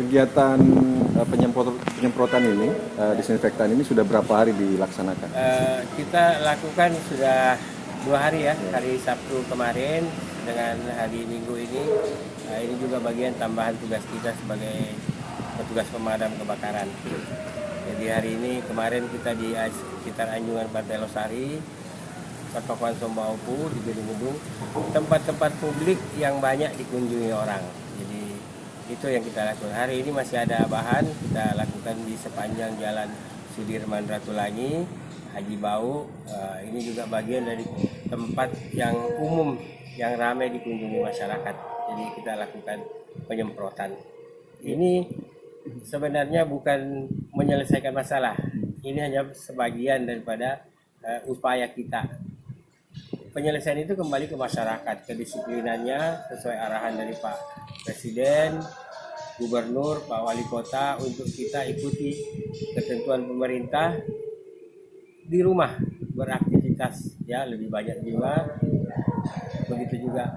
kegiatan penyemprotan ini, disinfektan ini sudah berapa hari dilaksanakan? Kita lakukan sudah 2 hari ya, hari Sabtu kemarin dengan hari Minggu ini. Ini juga bagian tambahan tugas kita sebagai petugas pemadam kebakaran. Jadi hari ini kemarin kita di sekitar Anjungan Pantai Losari, Pertokohan Sombaupu, di gedung-gedung, tempat-tempat publik yang banyak dikunjungi orang. Jadi itu yang kita lakukan. Hari ini masih ada bahan kita lakukan di sepanjang Jalan Sudirman Ratulangi, Haji Bau. Ini juga bagian dari tempat yang umum yang ramai dikunjungi masyarakat. Jadi kita lakukan penyemprotan. Ini sebenarnya bukan menyelesaikan masalah. Ini hanya sebagian daripada upaya kita. Penyelesaian itu kembali ke masyarakat, kedisiplinannya sesuai arahan dari Pak Presiden, Gubernur, Pak Wali Kota, untuk kita ikuti ketentuan pemerintah, di rumah beraktivitas ya lebih banyak juga. Begitu juga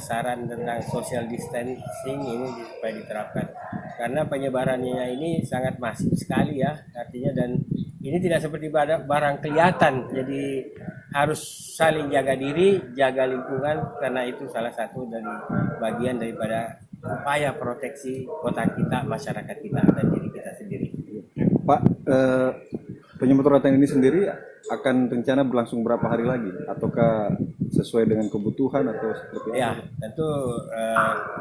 saran tentang social distancing ini supaya diterapkan, karena penyebarannya ini sangat masif sekali ya artinya, dan ini tidak seperti barang kelihatan, jadi harus saling jaga diri, jaga lingkungan, karena itu salah satu dari bagian daripada upaya proteksi kota kita, masyarakat kita, dan diri kita sendiri. Pak, penyemprotan ini sendiri akan rencana berlangsung berapa hari lagi? Ataukah sesuai dengan kebutuhan atau seperti apa? Ya, tentu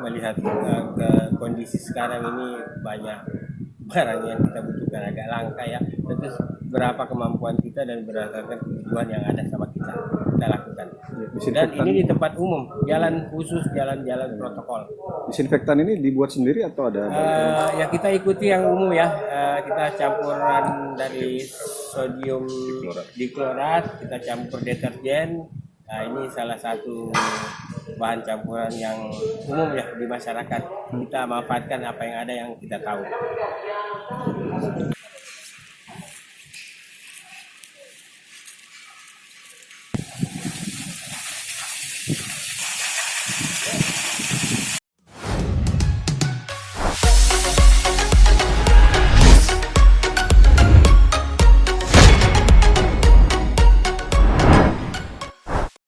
melihat ke kondisi sekarang ini banyak barang yang kita butuhkan agak langka ya. Tentu berapa kemampuan kita dan berdasarkan kebutuhan yang ada sama kita lakukan. Dan ini di tempat umum, jalan khusus, jalan-jalan protokol. Disinfektan ini dibuat sendiri atau ada? Ya kita ikuti yang umum ya. Kita campuran dari sodium diklorat, kita campur deterjen. Nah, ini salah satu bahan campuran yang umum ya di masyarakat. Kita manfaatkan apa yang ada yang kita tahu.